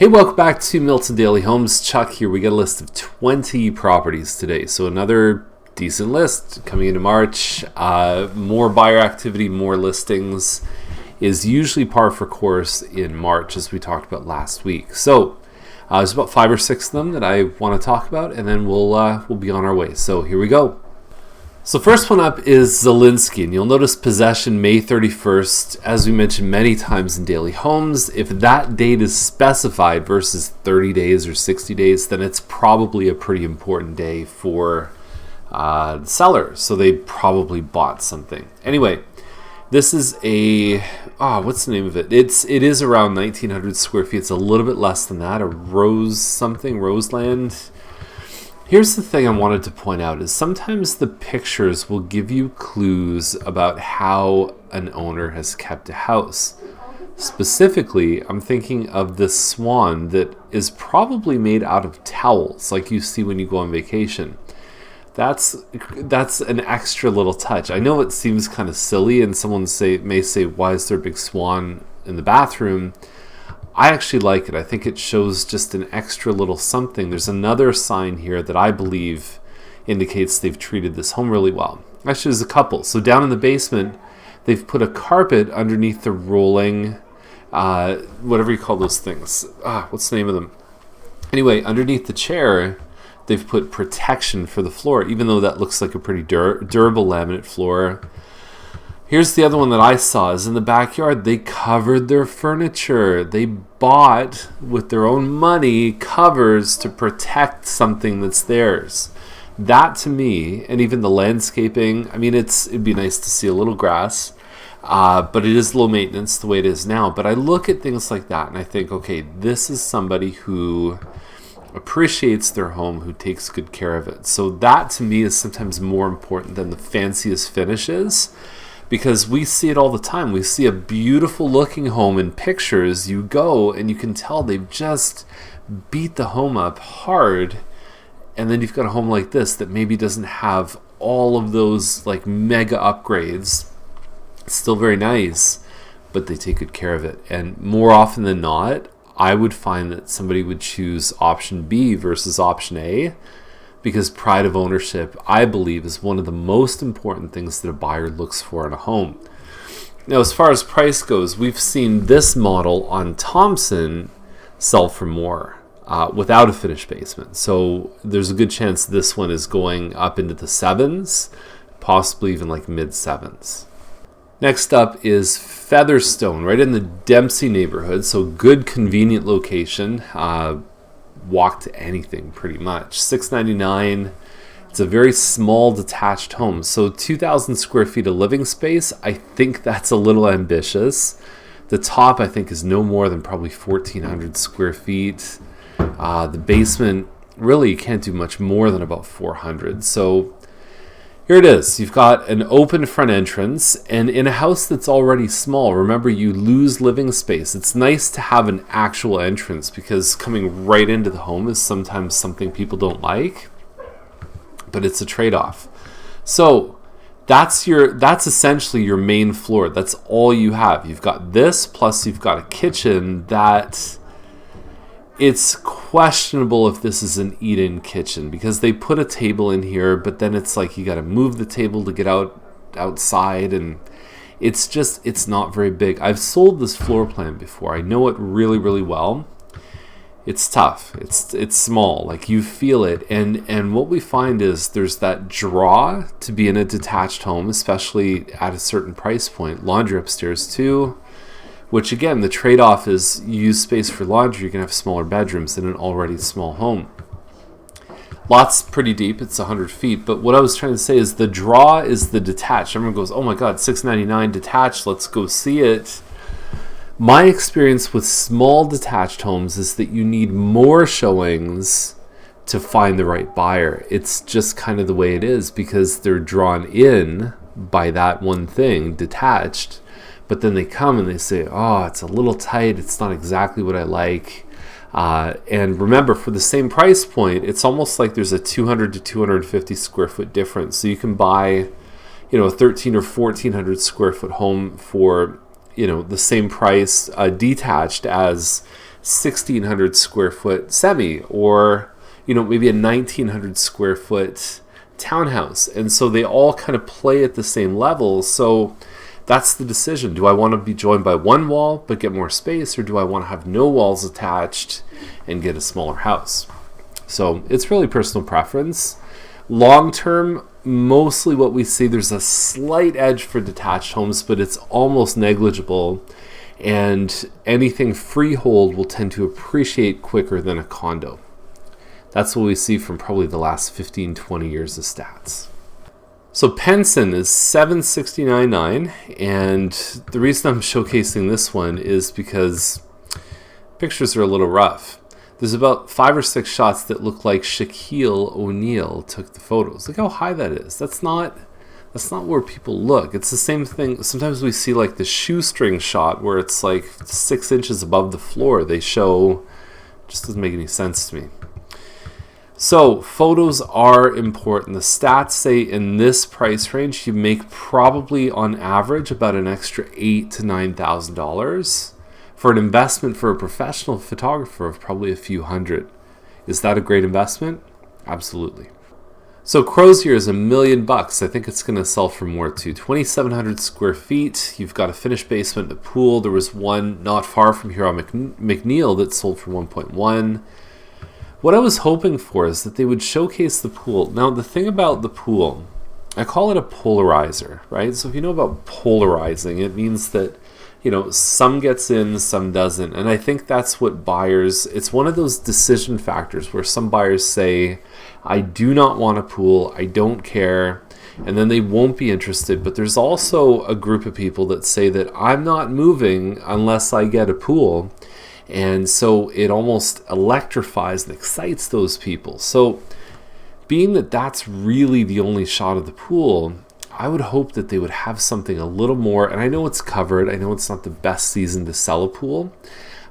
Hey, welcome back to Milton Daily Homes. Chuck here. We got a list of 20 properties today. So another decent list coming into March. More buyer activity, more listings is usually par for course in March, as we talked about last week. So there's about 5 or 6 of them that I want to talk about, and then we'll be on our way. So here we go. So first one up is Zielinski, and you'll notice possession May 31st. As we mentioned many times in Daily Homes, if that date is specified versus 30 days or 60 days, then it's probably a pretty important day for the seller. So they probably bought something. Anyway, this is what's the name of it? It is around 1,900 square feet. It's a little bit less than that, a Roseland. Here's the thing I wanted to point out is sometimes the pictures will give you clues about how an owner has kept a house. Specifically, I'm thinking of this swan that is probably made out of towels like you see when you go on vacation. That's an extra little touch. I know it seems kind of silly and someone may say, why is there a big swan in the bathroom? I actually like it. I think it shows just an extra little something. There's another sign here that I believe indicates they've treated this home really well. Actually, there's a couple. So down in the basement, they've put a carpet underneath the rolling, whatever you call those things. What's the name of them? Anyway, underneath the chair, they've put protection for the floor, even though that looks like a pretty durable laminate floor. Here's the other one that I saw is in the backyard. They covered their furniture. They bought with their own money covers to protect something that's theirs. That to me, and even the landscaping, I mean, it'd be nice to see a little grass, but it is low maintenance the way it is now. But I look at things like that and I think, okay, this is somebody who appreciates their home, who takes good care of it. So that to me is sometimes more important than the fanciest finishes. Because we see it all the time. We see a beautiful looking home in pictures. You go and you can tell they've just beat the home up hard. And then you've got a home like this that maybe doesn't have all of those like mega upgrades. It's still very nice, but they take good care of it. And more often than not, I would find that somebody would choose option B versus option A. Because pride of ownership, I believe, is one of the most important things that a buyer looks for in a home. Now, as far as price goes, we've seen this model on Thompson sell for more without a finished basement. So there's a good chance this one is going up into the 7s, possibly even like mid-7s. Next up is Featherstone, right in the Dempsey neighborhood. So good, convenient location. Walk to anything pretty much. $699. It's a very small detached home, so 2,000 square feet of living space. I think that's a little ambitious. The top I think is no more than probably 1,400 square feet. The basement really you can't do much more than about 400. So here it is. You've got an open front entrance, and in a house that's already small, remember you lose living space. It's nice to have an actual entrance because coming right into the home is sometimes something people don't like, but it's a trade-off. So that's essentially your main floor. That's all you have. You've got this, plus you've got a kitchen that it's questionable if this is an eat-in kitchen because they put a table in here, but then it's like you got to move the table to get outside, and it's not very big. I've sold this floor plan before. I know it really, really well. It's tough. It's small. Like you feel it, and what we find is there's that draw to be in a detached home, especially at a certain price point. Laundry upstairs too. Which again, the trade-off is you use space for laundry, you can have smaller bedrooms in an already small home. Lot's pretty deep, it's 100 feet, but what I was trying to say is the draw is the detached. Everyone goes, oh my God, $699 detached, let's go see it. My experience with small detached homes is that you need more showings to find the right buyer. It's just kind of the way it is because they're drawn in by that one thing, detached. But then they come and they say, oh, it's a little tight. It's not exactly what I like. And remember, for the same price point, it's almost like there's a 200 to 250 square foot difference. So you can buy, a 13 or 1,400 square foot home for, the same price detached as 1,600 square foot semi, or maybe a 1,900 square foot townhouse. And so they all kind of play at the same level. So that's the decision. Do I want to be joined by one wall but get more space, or do I want to have no walls attached and get a smaller house? So it's really personal preference. Long term, mostly what we see, there's a slight edge for detached homes, but it's almost negligible. And anything freehold will tend to appreciate quicker than a condo. That's what we see from probably the last 15, 20 years of stats. So Penson is $769.9, and the reason I'm showcasing this one is because pictures are a little rough. There's about 5 or 6 shots that look like Shaquille O'Neal took the photos. Look how high that is. That's not where people look. It's the same thing. Sometimes we see like the shoestring shot where it's like 6 inches above the floor. They show, just doesn't make any sense to me. So photos are important. The stats say in this price range, you make probably on average about an extra $8,000 to $9,000 for an investment for a professional photographer of probably a few hundred. Is that a great investment? Absolutely. So Crozier is $1 million. I think it's going to sell for more too. 2,700 square feet. You've got a finished basement, a pool. There was one not far from here on McNeil that sold for 1.1. What I was hoping for is that they would showcase the pool. Now, the thing about the pool, I call it a polarizer, right? So if you know about polarizing, it means that, some gets in, some doesn't. And I think that's what buyers, it's one of those decision factors where some buyers say, I do not want a pool, I don't care, and then they won't be interested. But there's also a group of people that say that I'm not moving unless I get a pool. And so it almost electrifies and excites those people. So being that that's really the only shot of the pool, I would hope that they would have something a little more. And I know it's covered. I know it's not the best season to sell a pool.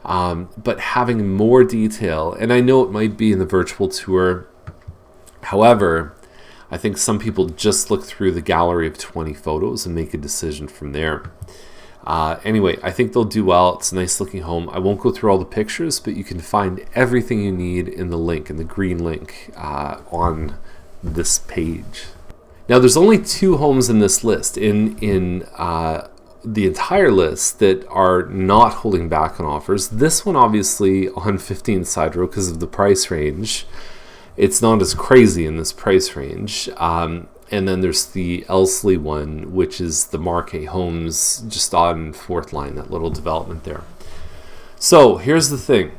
But having more detail, and I know it might be in the virtual tour. However, I think some people just look through the gallery of 20 photos and make a decision from there. Anyway, I think they'll do well. It's a nice looking home. I won't go through all the pictures, but you can find everything you need in the link, in the green link on this page. Now, there's only 2 homes in this list, in the entire list, that are not holding back on offers. This one, obviously, on 15 Side Road because of the price range. It's not as crazy in this price range. And then there's the Elsley one, which is the Marquet Homes just on 4th Line, that little development there. So here's the thing.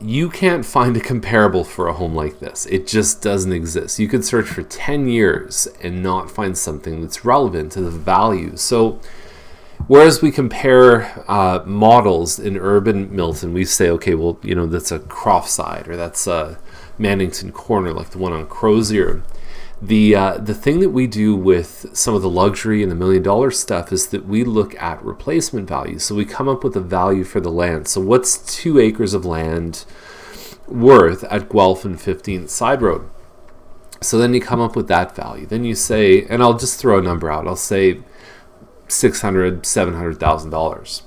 You can't find a comparable for a home like this. It just doesn't exist. You could search for 10 years and not find something that's relevant to the value. So whereas we compare models in urban Milton, we say, okay, well, that's a Croftside, or that's a Mannington Corner, like the one on Crozier. The thing that we do with some of the luxury and the $1 million stuff is that we look at replacement value. So we come up with a value for the land. So what's 2 acres of land worth at Guelph and 15th Side Road? So then you come up with that value. Then you say, and I'll just throw a number out. I'll say $600,000, $700,000.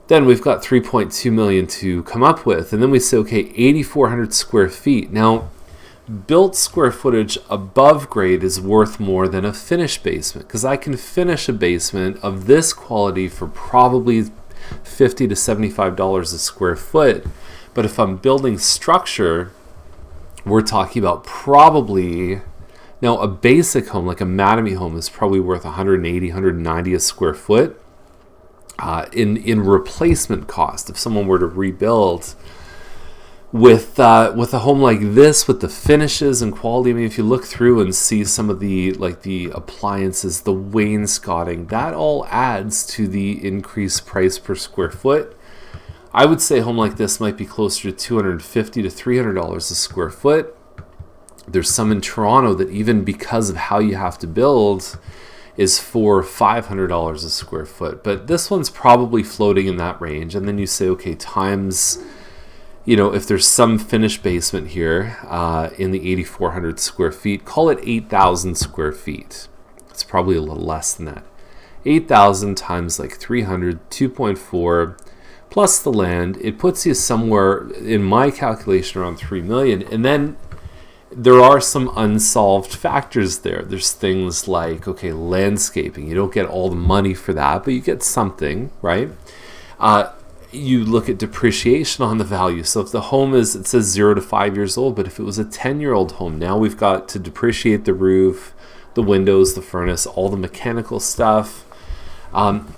Then we've got $3.2 million to come up with. And then we say, okay, 8,400 square feet. Now, built square footage above grade is worth more than a finished basement, because I can finish a basement of this quality for probably $50 to $75 a square foot. But if I'm building structure, we're talking about probably, now a basic home like a Mattamy home is probably worth $180, $190 a square foot in replacement cost. If someone were to rebuild with a home like this, with the finishes and quality, I mean, if you look through and see some of the appliances, the wainscoting, that all adds to the increased price per square foot. I would say a home like this might be closer to $250 to $300 a square foot. There's some in Toronto that, even because of how you have to build, is $400 to $500 a square foot. But this one's probably floating in that range. And then you say, okay, times, if there's some finished basement here in the 8,400 square feet, call it 8,000 square feet. It's probably a little less than that. 8,000 times like 300, 2.4. plus the land, it puts you somewhere, in my calculation, around $3 million. And then there are some unsolved factors there. There's things like, okay, landscaping. You don't get all the money for that, but you get something, right? You look at depreciation on the value. So if the home is, it says 0 to 5 years old, but if it was a 10-year-old home, now we've got to depreciate the roof, the windows, the furnace, all the mechanical stuff.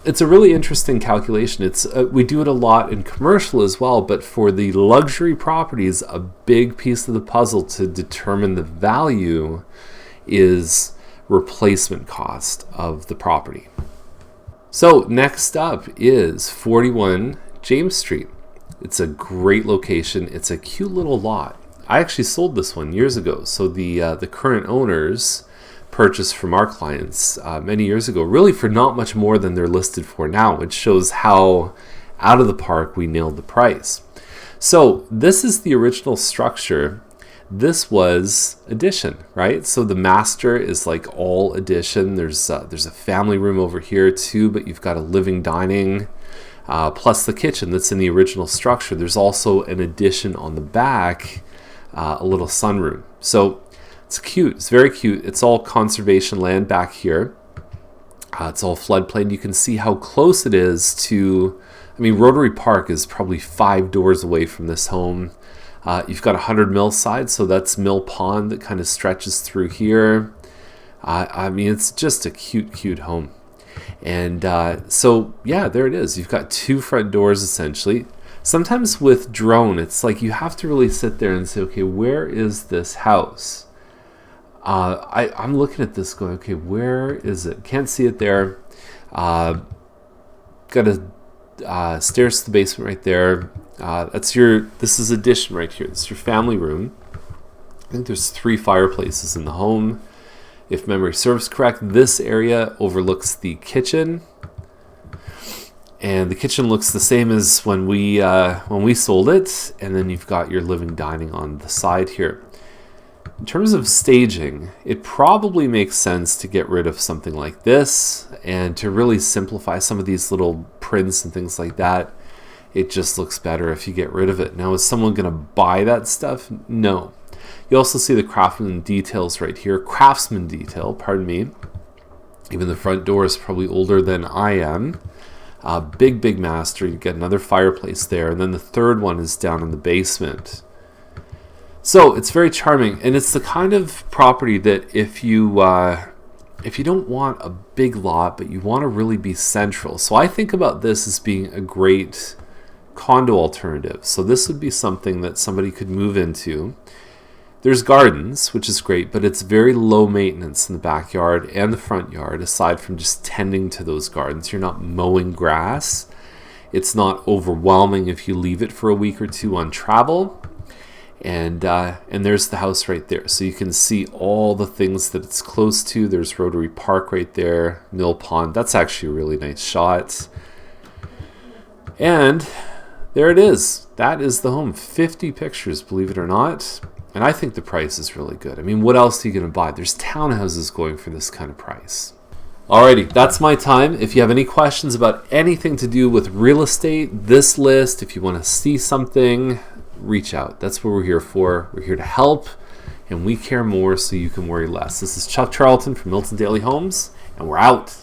It's a really interesting calculation. We do it a lot in commercial as well, but for the luxury properties, a big piece of the puzzle to determine the value is replacement cost of the property. So next up is 41 James Street. It's a great location. It's a cute little lot. I actually sold this one years ago. So the current owners purchased from our clients many years ago, really for not much more than they're listed for now, which shows how out of the park we nailed the price. So this is the original structure. This was addition, right? So the master is like all addition. There's a family room over here too, but you've got a living dining, plus the kitchen that's in the original structure. There's also an addition on the back, a little sunroom. So it's cute. It's very cute. It's all conservation land back here. It's all floodplain. You can see how close it is to, Rotary Park is probably 5 doors away from this home. You've got 100 Mill side, so that's Mill Pond that kind of stretches through here. It's just a cute home. And so, yeah, there it is. You've got 2 front doors, essentially. Sometimes with drone, it's like you have to really sit there and say, okay, where is this house? I'm looking at this going, okay, where is it? Can't see it there. Got a stairs to the basement right there. This is addition right here. This is your family room. I think there's 3 fireplaces in the home. If memory serves correct, this area overlooks the kitchen. And the kitchen looks the same as when we sold it. And then you've got your living dining on the side here. In terms of staging, it probably makes sense to get rid of something like this and to really simplify some of these little prints and things like that. It just looks better if you get rid of it. Now, is someone going to buy that stuff? No. You also see the craftsman details right here. Craftsman detail, pardon me. Even the front door is probably older than I am. Big master. You get another fireplace there. And then the third one is down in the basement. So it's very charming, and it's the kind of property that if you don't want a big lot, but you want to really be central. So I think about this as being a great condo alternative. So this would be something that somebody could move into. There's gardens, which is great, but it's very low maintenance in the backyard and the front yard, aside from just tending to those gardens. You're not mowing grass. It's not overwhelming if you leave it for a week or two on travel. And there's the house right there. So you can see all the things that it's close to. There's Rotary Park right there, Mill Pond. That's actually a really nice shot. And there it is. That is the home. 50 pictures, believe it or not. And I think the price is really good. What else are you going to buy? There's townhouses going for this kind of price. Alrighty, that's my time. If you have any questions about anything to do with real estate, this list, if you want to see something, reach out. That's what we're here for. We're here to help, and we care more so you can worry less. This is Chuck Charlton from Milton Daily Homes, and we're out.